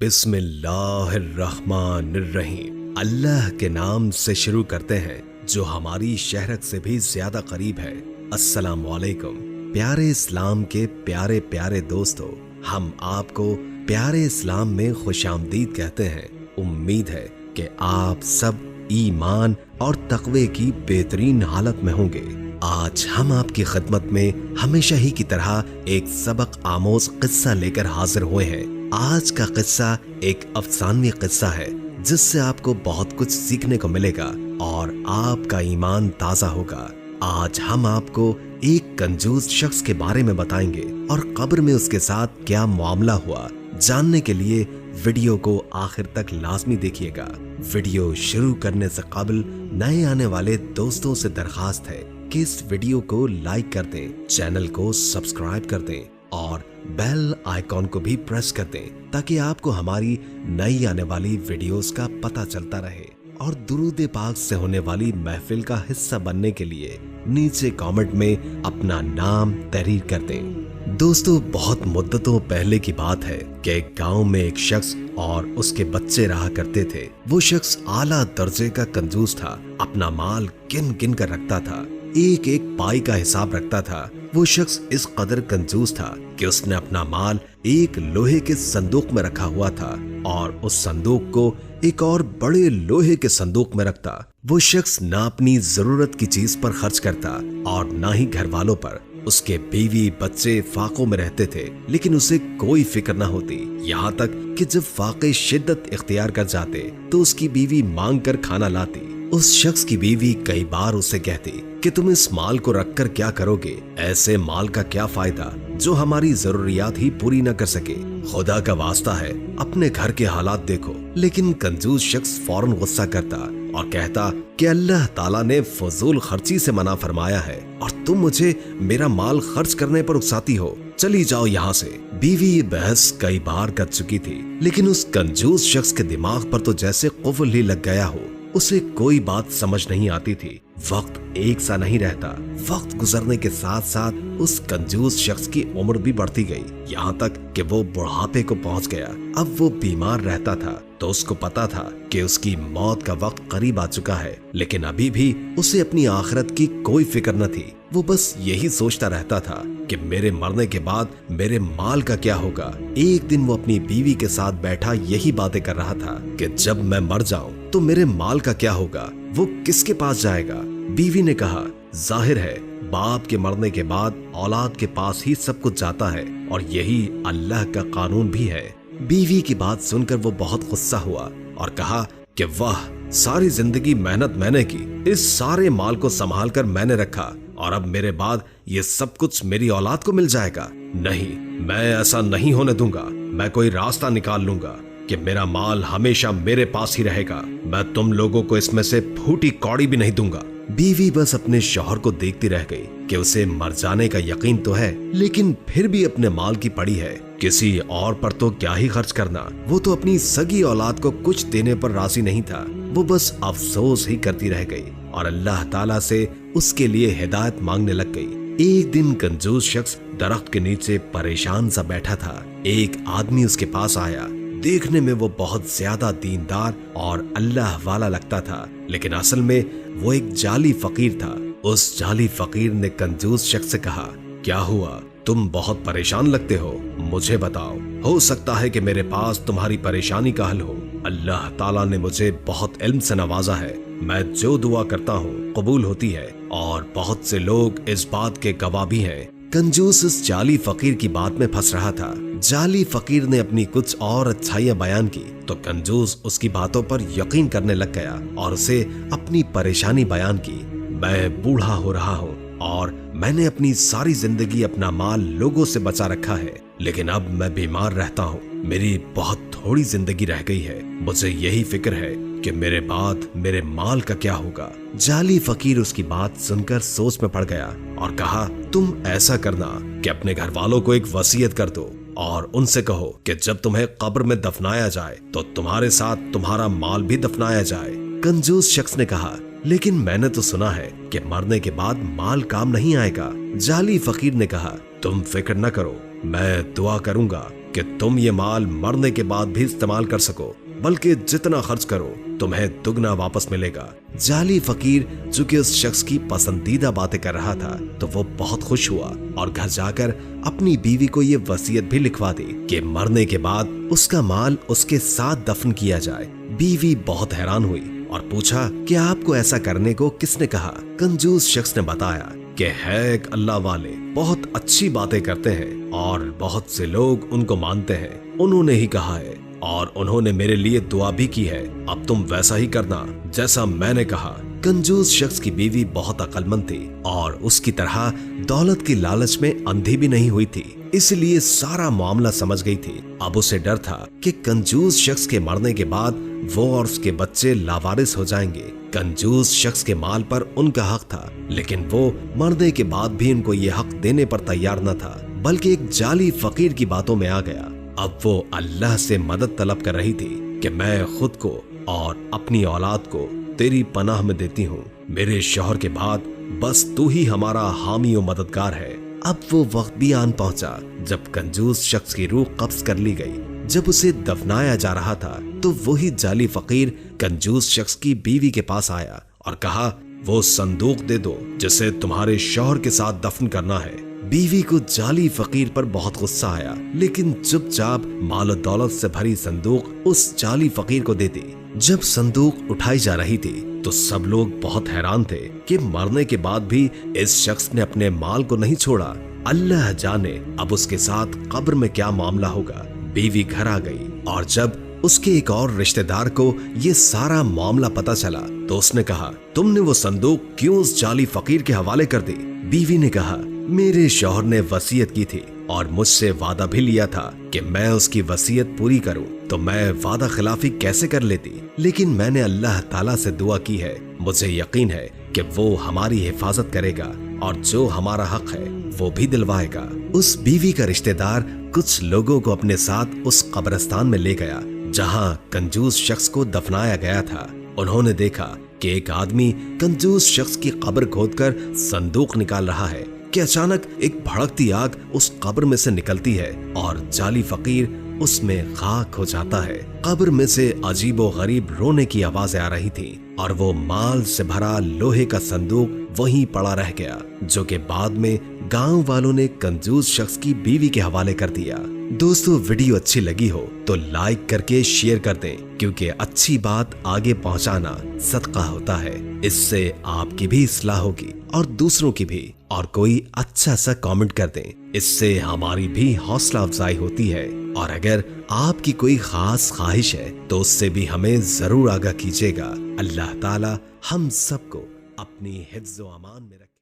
बिस्मिल्लाहिर्रहमानिर्रहीम। अल्लाह के नाम से शुरू करते हैं जो हमारी शहरत से भी ज्यादा करीब है। अस्सलाम वालेकुम। प्यारे इस्लाम के प्यारे प्यारे दोस्तों, हम आपको प्यारे इस्लाम में खुशामदीद कहते हैं। उम्मीद है कि आप सब ईमान और तकवे की बेहतरीन हालत में होंगे। आज हम आपकी खिदमत में हमेशा ही की तरह एक सबक आमोज किस्सा लेकर हाजिर हुए हैं। आज का किस्सा एक अफसानवी किस्सा है जिससे आपको बहुत कुछ सीखने को मिलेगा और आपका ईमान ताजा होगा। आज हम आपको एक कंजूस शख्स के बारे में बताएंगे और कब्र में उसके साथ क्या मामला हुआ, जानने के लिए वीडियो को आखिर तक लाजमी देखिएगा। वीडियो शुरू करने से कबल नए आने वाले दोस्तों से दरखास्त है कि इस वीडियो को लाइक कर दें, चैनल को सब्सक्राइब कर दें और बेल आइकॉन को भी प्रेस कर दें ताकि आपको हमारी नई आने वाली वीडियोस का पता चलता रहे। और दुरूद पाक से होने वाली महफिल का हिस्सा बनने के लिए नीचे कमेंट में अपना नाम तहरीर कर दें। दोस्तों, बहुत मुद्दतों पहले की बात है कि एक गांव में एक शख्स और उसके बच्चे रहा करते थे। वो शख्स आला दर्जे का कंजूस था, अपना माल गिन गिन कर रखता था, एक एक पाई का हिसाब रखता था। वो शख्स इस कदर कंजूस था कि उसने अपना माल एक लोहे के संदूक में रखा हुआ था और उस संदूक को एक और बड़े लोहे के संदूक में रखता। वो शख्स ना अपनी जरूरत की चीज पर खर्च करता और ना ही घर वालों पर। उसके बीवी बच्चे फाकों में रहते थे लेकिन उसे कोई फिक्र न होती। यहाँ तक कि जब फाके शिद्दत इख्तियार कर जाते तो उसकी बीवी मांग कर खाना लाती। उस शख्स की बीवी कई बार उसे कहती कि तुम इस माल को रखकर क्या करोगे, ऐसे माल का क्या फायदा जो हमारी जरूरियात ही पूरी न कर सके। खुदा का वास्ता है अपने घर के हालात देखो। लेकिन कंजूस शख्स फौरन गुस्सा करता और कहता कि अल्लाह ताला ने फजूल खर्ची से मना फरमाया है और तुम मुझे मेरा माल खर्च करने पर उकसाती हो, चली जाओ यहाँ से। बीवी ये बहस कई बार कर चुकी थी लेकिन उस कंजूस शख्स के दिमाग पर तो जैसे कुफल ही लग गया हो। उसे कोई बात समझ नहीं आती थी। वक्त एक सा नहीं रहता। वक्त गुजरने के साथ साथ उस कंजूस शख्स की उम्र भी बढ़ती गई, यहाँ तक कि वो बुढ़ापे को पहुंच गया। अब वो बीमार रहता था तो उसको पता था कि उसकी मौत का वक्त करीब आ चुका है, लेकिन अभी भी उसे अपनी आखिरत की कोई फिक्र न थी। वो बस यही सोचता रहता था कि मेरे मरने के बाद मेरे माल का क्या होगा। एक दिन वो अपनी बीवी के साथ बैठा यही बातें कर रहा था कि जब मैं मर जाऊं तो मेरे माल का क्या होगा, वो किसके पास जाएगा। बीवी ने कहा, जाहिर है बाप के मरने के बाद औलाद के पास ही सब कुछ जाता है और यही अल्लाह का कानून भी है। बीवी की बात सुनकर वो बहुत गुस्सा हुआ और कहा कि वाह, सारी जिंदगी मेहनत मैंने की, इस सारे माल को संभाल कर मैंने रखा और अब मेरे बाद ये सब कुछ मेरी औलाद को मिल जाएगा। नहीं, मैं ऐसा नहीं होने दूंगा। मैं कोई रास्ता निकाल लूंगा कि मेरा माल हमेशा मेरे पास ही रहेगा। मैं तुम लोगों को इसमें से फूटी कौड़ी भी नहीं दूंगा। बीवी बस अपने शौहर को देखती रह गई कि उसे मर जाने का यकीन तो है लेकिन फिर भी अपने माल की पड़ी है। किसी और पर तो क्या ही खर्च करना। वो तो अपनी सगी औलाद को कुछ देने पर राजी नहीं था। वो बस अफसोस ही करती रह गई और अल्लाह ताला से उसके लिए हिदायत मांगने लग गई। एक दिन कंजूस शख्स दरख्त के नीचे परेशान सा बैठा था। एक आदमी उसके पास आया। देखने में वो बहुत ज्यादा दीनदार और अल्लाह वाला लगता था लेकिन असल में वो एक जाली फकीर था। उस जाली फकीर ने कंजूस शख्स से कहा, क्या हुआ, तुम बहुत परेशान लगते हो, मुझे बताओ, हो सकता है कि मेरे पास तुम्हारी परेशानी का हल हो। अल्लाह ताला ने मुझे बहुत इल्म से नवाजा है। मैं जो दुआ करता हूँ कबूल होती है और बहुत से लोग इस बात के गवाह भी हैं। कंजूस इस जाली फकीर की बात में फंस रहा था। जाली फकीर ने अपनी कुछ और अच्छाइयां बयान की तो कंजूस उसकी बातों पर यकीन करने लग गया और उसे अपनी परेशानी बयान की। मैं बूढ़ा हो रहा हूँ और मैंने अपनी सारी जिंदगी अपना माल लोगों से बचा रखा है लेकिन अब मैं बीमार रहता हूँ। मेरी बहुत थोड़ी जिंदगी रह गई है। मुझे यही फिक्र है कि मेरे बाद मेरे माल का क्या होगा। जाली फकीर उसकी बात सुनकर सोच में पड़ गया और कहा, तुम ऐसा करना कि अपने घर वालों को एक वसीयत कर दो और उनसे कहो कि जब तुम्हें कब्र में दफनाया जाए तो तुम्हारे साथ तुम्हारा माल भी दफनाया जाए। कंजूस शख्स ने कहा, लेकिन मैंने तो सुना है कि मरने के बाद माल काम नहीं आएगा। जाली फकीर ने कहा, तुम फिक्र न करो, मैं दुआ करूंगा कि तुम ये माल मरने के बाद भी इस्तेमाल कर सको, बल्कि जितना खर्च करो तुम्हें दुगना वापस मिलेगा। जाली फकीर जो कि उस शख्स की पसंदीदा बातें कर रहा था, तो वो बहुत खुश हुआ और घर जाकर अपनी बीवी को ये वसीयत भी लिखवा दी कि मरने के बाद उसका माल उसके साथ दफन किया जाए। बीवी बहुत हैरान हुई और पूछा कि आपको ऐसा करने को किसने कहा। कंजूस शख्स ने बताया कि है एक अल्लाह वाले, बहुत अच्छी बातें करते हैं और बहुत से लोग उनको मानते हैं, उन्होंने ही कहा है और उन्होंने मेरे लिए दुआ भी की है। अब तुम वैसा ही करना जैसा मैंने कहा। कंजूस शख्स की बीवी बहुत अक्लमंद थी और उसकी तरह दौलत की लालच में अंधी भी नहीं हुई थी, इसलिए सारा मामला समझ गई थी। अब उसे डर था कि कंजूस शख्स के मरने के बाद वो और उसके बच्चे लावारिस हो जाएंगे। कंजूस शख्स के माल पर उनका हक था, लेकिन वो मरने के बाद भी उनको ये हक देने पर तैयार न था, बल्कि एक जाली फकीर की बातों में आ गया। अब वो अल्लाह से मदद तलब कर रही थी कि मैं खुद को और अपनी औलाद को तेरी पनाह में देती हूँ। मेरे शौहर के बाद बस तू ही हमारा हामी और मददगार है। अब वो वक्त भी आन पहुंचा जब कंजूस शख्स की रूह कब्ज कर ली गई। जब उसे दफनाया जा रहा था तो वही जाली फकीर कंजूस शख्स की बीवी के पास आया और कहा, वो संदूक दे दो जिसे तुम्हारे शौहर के साथ दफन करना है। बीवी को जाली फकीर पर बहुत गुस्सा आया, लेकिन चुपचाप माल और दौलत से भरी संदूक उस जाली फकीर को दे दी। जब संदूक उठाई जा रही थी तो सब लोग बहुत हैरान थे कि मरने के बाद भी इस शख्स ने अपने माल को नहीं छोड़ा। अल्लाह जाने अब उसके साथ कब्र में क्या मामला होगा। बीवी घर आ गई और जब उसके एक और रिश्तेदार को ये सारा मामला पता चला तो उसने कहा, तुमने वो संदूक क्यों उस जाली फकीर के हवाले कर दी? बीवी ने कहा, मेरे शौहर ने वसीयत की थी और मुझसे वादा भी लिया था कि मैं उसकी वसीयत पूरी करूं, तो मैं वादा खिलाफी कैसे कर लेती? लेकिन मैंने अल्लाह ताला से दुआ की है, मुझे यकीन है कि वो हमारी हिफाजत करेगा और जो हमारा हक है वो भी दिलवाएगा। उस बीवी का रिश्तेदार कुछ लोगों को अपने साथ उस कब्रिस्तान में ले गया जहां कंजूस शख्स को दफनाया गया था। उन्होंने देखा कि एक आदमी कंजूस शख्स की कब्र खोदकर संदूक निकाल रहा है कि अचानक एक भड़कती आग उस कब्र में से निकलती है और जाली फकीर उसमें खाक हो जाता है। कब्र में से अजीबो गरीब रोने की आवाजें आ रही थी और वो माल से भरा लोहे का संदूक वहीं पड़ा रह गया, जो कि बाद में गांव वालों ने कंजूस शख्स की बीवी के हवाले कर दिया। दोस्तों, वीडियो अच्छी लगी हो तो लाइक करके शेयर कर दें, क्योंकि अच्छी बात आगे पहुंचाना सदका होता है। इससे आपकी भी इस्लाह होगी और दूसरों की भी। और कोई अच्छा सा कमेंट कर दें, इससे हमारी भी हौसला अफजाई होती है। और अगर आपकी कोई खास ख्वाहिश है तो उससे भी हमें जरूर आगाह कीजिएगा। अल्लाह ताला हम सबको अपनी हिफ्ज़ व अमान में रखे।